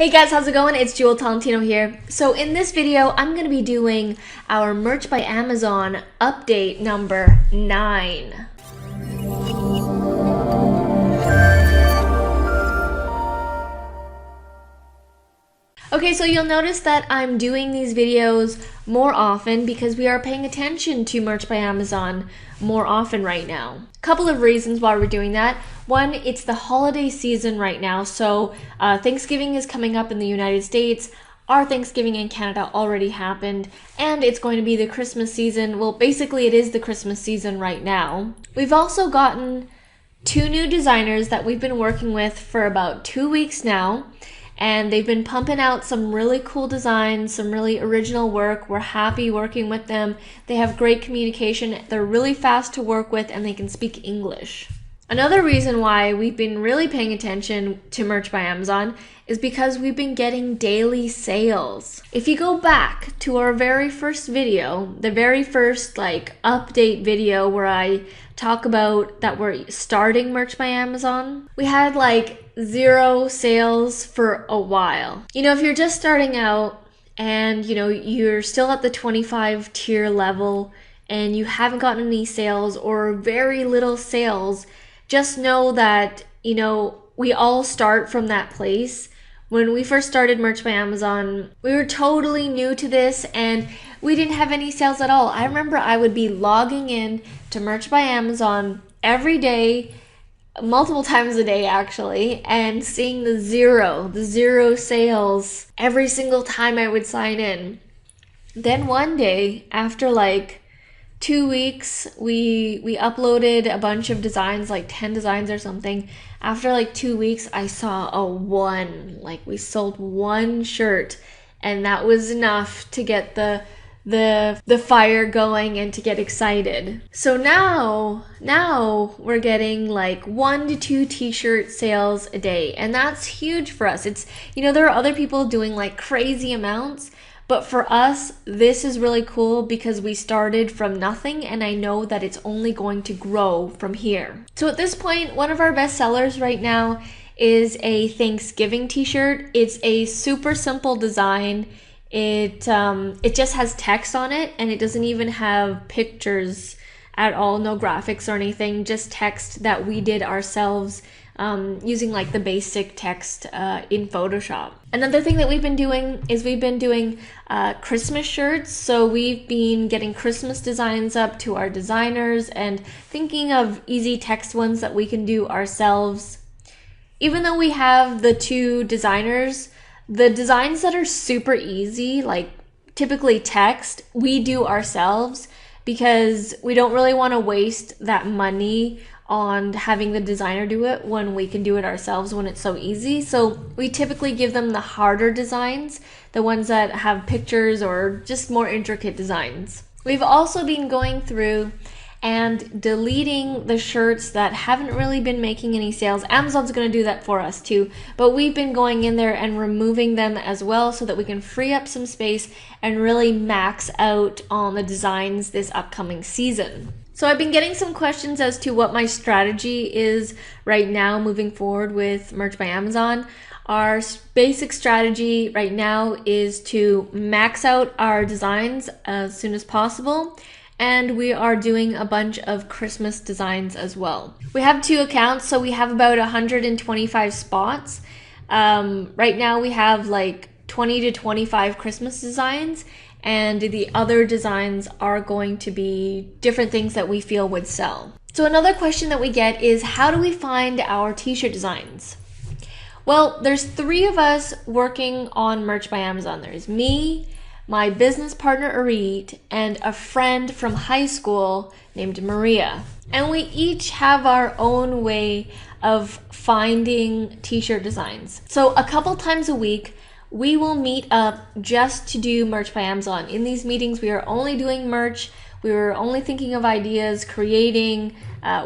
Hey guys, how's it going? It's Jewel Tolentino here. So in this video, I'm going to be doing our Merch by Amazon update number 9. Okay, so you'll notice that I'm doing these videos more often because we are paying attention to Merch by Amazon more often right now. Couple of reasons why we're doing that. One, it's the holiday season right now, so Thanksgiving is coming up in the United States. Our Thanksgiving in Canada already happened, and it's going to be the Christmas season. Well, basically it is the Christmas season right now. We've also gotten 2 new designers that we've been working with for about 2 weeks now. And they've been pumping out some really cool designs, some really original work. We're happy working with them. They have great communication. They're really fast to work with and they can speak English. Another reason why we've been really paying attention to Merch by Amazon is because we've been getting daily sales. If you go back to our very first video, the very first update video where I talk about that we're starting Merch by Amazon, we had 0 sales for a while. If you're just starting out and you're still at the 25 tier level and you haven't gotten any sales or very little sales, just know that we all start from that place. When we first started Merch by Amazon, we were totally new to this and we didn't have any sales at all. I remember I would be logging in to Merch by Amazon every day, multiple times a day actually, and seeing the zero sales every single time I would sign in. Then one day, after 2 weeks, we uploaded a bunch of designs, 10 designs or something. After 2 weeks, I saw a 1, we sold 1 shirt, and that was enough to get the fire going and to get excited. So now we're getting 1 to 2 t-shirt sales a day, and that's huge for us. It's there are other people doing crazy amounts, but for us this is really cool because we started from nothing, and I know that it's only going to grow from here. So at this point, one of our best sellers right now is a Thanksgiving t-shirt. It's a super simple design. It just has text on it, and it doesn't even have pictures at all, no graphics or anything, just text that we did ourselves using the basic text in Photoshop. Another thing that we've been doing is we've been doing Christmas shirts. So we've been getting Christmas designs up to our designers and thinking of easy text ones that we can do ourselves. Even though we have the 2 designers, the designs that are super easy, typically text, we do ourselves because we don't really want to waste that money on having the designer do it when we can do it ourselves when it's so easy. So we typically give them the harder designs, the ones that have pictures or just more intricate designs. We've also been going through and deleting the shirts that haven't really been making any sales. Amazon's going to do that for us too, but we've been going in there and removing them as well so that we can free up some space and really max out on the designs this upcoming season. So I've been getting some questions as to what my strategy is right now moving forward with Merch by Amazon. Our basic strategy right now is to max out our designs as soon as possible. And we are doing a bunch of Christmas designs as well. We have 2 accounts, so we have about 125 spots. Right now we have 20 to 25 Christmas designs, and the other designs are going to be different things that we feel would sell. So another question that we get is, how do we find our t-shirt designs? Well, there's 3 of us working on Merch by Amazon. There's me, my business partner Auret, and a friend from high school named Maria. And we each have our own way of finding t-shirt designs. So a couple times a week, we will meet up just to do Merch by Amazon. In these meetings, we are only doing merch. We were only thinking of ideas, creating,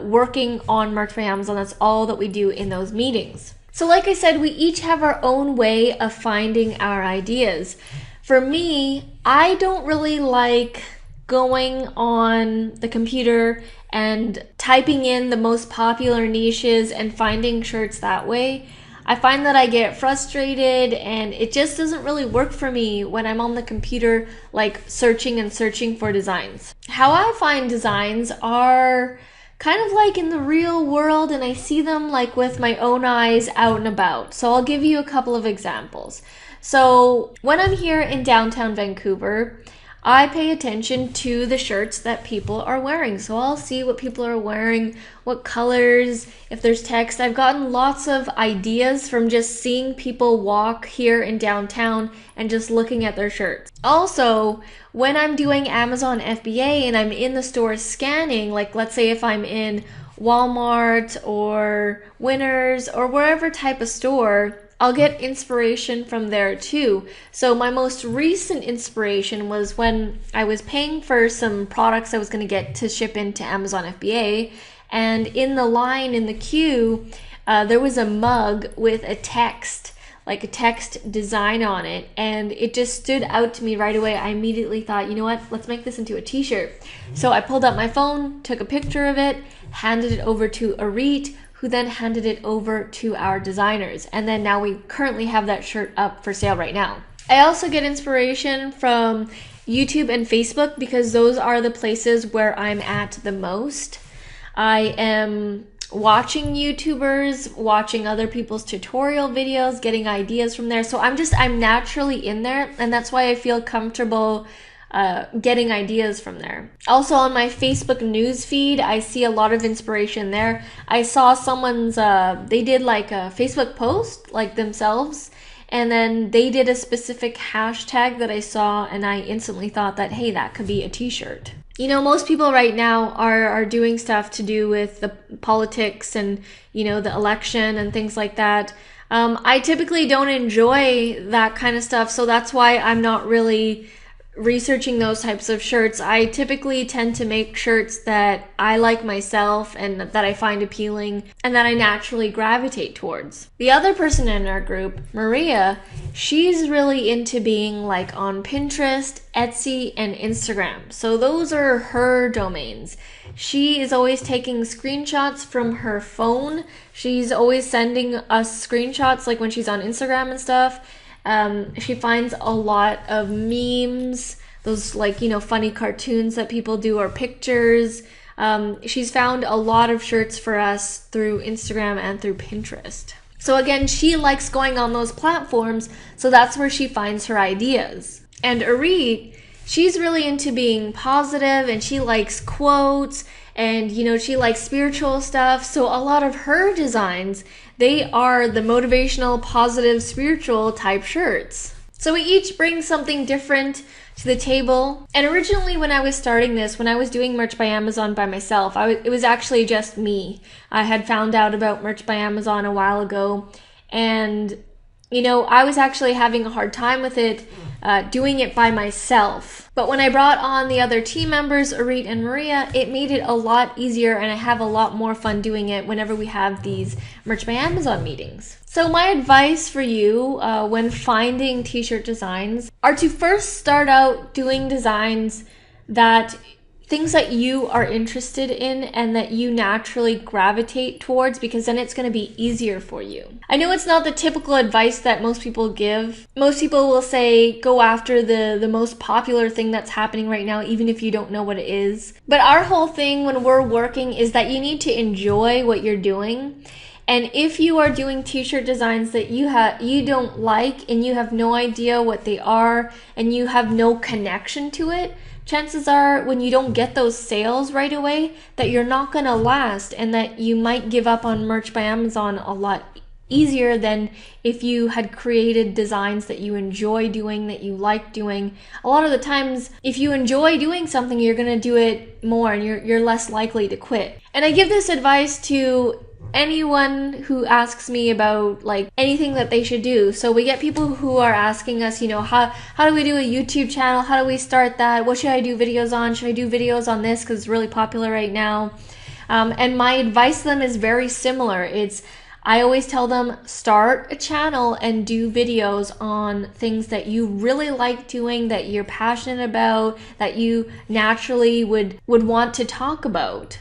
working on Merch by Amazon. That's all that we do in those meetings. So like I said, we each have our own way of finding our ideas. For me, I don't really like going on the computer and typing in the most popular niches and finding shirts that way. I find that I get frustrated and it just doesn't really work for me when I'm on the computer, like searching and searching for designs. How I find designs are kind of like in the real world, and I see them like with my own eyes out and about. So I'll give you a couple of examples. So when I'm here in downtown Vancouver, I pay attention to the shirts that people are wearing. So I'll see what people are wearing, what colors, if there's text. I've gotten lots of ideas from just seeing people walk here in downtown and just looking at their shirts. Also, when I'm doing Amazon FBA and I'm in the store scanning, like let's say if I'm in Walmart or Winners or wherever type of store, I'll get inspiration from there too. So my most recent inspiration was when I was paying for some products I was going to get to ship into Amazon FBA, and in the line in the queue, there was a mug with a text, like a text design on it, and it just stood out to me right away. I immediately thought, you know what, let's make this into a t-shirt. So I pulled out my phone, took a picture of it, handed it over to Auret, who then handed it over to our designers. And then now we currently have that shirt up for sale right now. I also get inspiration from YouTube and Facebook because those are the places where I'm at the most. I am watching YouTubers, watching other people's tutorial videos, getting ideas from there. So I'm naturally in there, and that's why I feel comfortable getting ideas from there. Also on my Facebook news feed, I see a lot of inspiration there. I saw someone's, they did like a Facebook post, like themselves, and then they did a specific hashtag that I saw, and I instantly thought that, hey, that could be a t-shirt. You know, most people right now are doing stuff to do with the politics and, you know, the election and things like that. I typically don't enjoy that kind of stuff, so that's why I'm not really researching those types of shirts. I typically tend to make shirts that I like myself and that I find appealing and that I naturally gravitate towards. The other person in our group, Maria, she's really into being like on Pinterest, Etsy, and Instagram. So those are her domains. She is always taking screenshots from her phone. She's always sending us screenshots like when she's on Instagram and stuff. She finds a lot of memes, those like, you know, funny cartoons that people do, or pictures. She's found a lot of shirts for us through Instagram and through Pinterest. So again, she likes going on those platforms, so that's where she finds her ideas. And Auret, she's really into being positive, and she likes quotes, and you know, she likes spiritual stuff. So a lot of her designs, they are the motivational, positive, spiritual type shirts. So we each bring something different to the table. And originally when I was starting this, when I was doing Merch by Amazon by myself, it was actually just me. I had found out about Merch by Amazon a while ago, and you know, I was actually having a hard time with it, doing it by myself. But when I brought on the other team members, Auret and Maria, it made it a lot easier, and I have a lot more fun doing it whenever we have these Merch by Amazon meetings. So my advice for you when finding t-shirt designs are to first start out doing designs that things that you are interested in and that you naturally gravitate towards, because then it's going to be easier for you. I know it's not the typical advice that most people give. Most people will say go after the most popular thing that's happening right now, even if you don't know what it is. But our whole thing when we're working is that you need to enjoy what you're doing. And if you are doing t-shirt designs that you don't like and you have no idea what they are and you have no connection to it, chances are when you don't get those sales right away that you're not going to last, and that you might give up on Merch by Amazon a lot easier than if you had created designs that you enjoy doing, that you like doing. A lot of the times, if you enjoy doing something, you're going to do it more and you're less likely to quit. And I give this advice to anyone who asks me about like anything that they should do. So we get people who are asking us, you know, how do we do a YouTube channel? How do we start that? What should I do videos on? Should I do videos on this because it's really popular right now? And my advice to them is very similar. I always tell them, start a channel and do videos on things that you really like doing, that you're passionate about, that you naturally would want to talk about.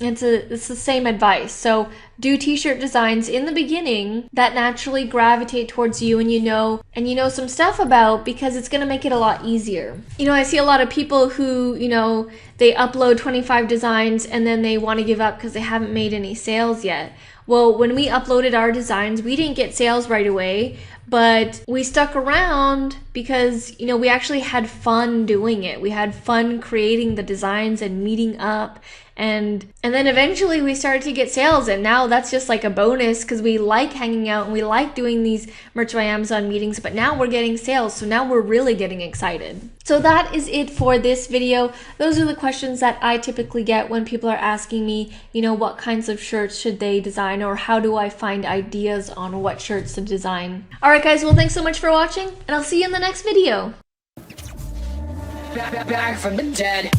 It's the same advice. So do t-shirt designs in the beginning that naturally gravitate towards you and you know some stuff about, because it's going to make it a lot easier. I see a lot of people who, they upload 25 designs and then they want to give up because they haven't made any sales yet. Well, when we uploaded our designs, we didn't get sales right away, but we stuck around because, we actually had fun doing it. We had fun creating the designs and meeting up. And then eventually we started to get sales, and now that's just like a bonus because we like hanging out and we like doing these Merch by Amazon meetings, but now we're getting sales, so now we're really getting excited. So that is it for this video. Those are the questions that I typically get when people are asking me, what kinds of shirts should they design, or how do I find ideas on what shirts to design. Alright guys, well thanks so much for watching, and I'll see you in the next video. Back from the dead.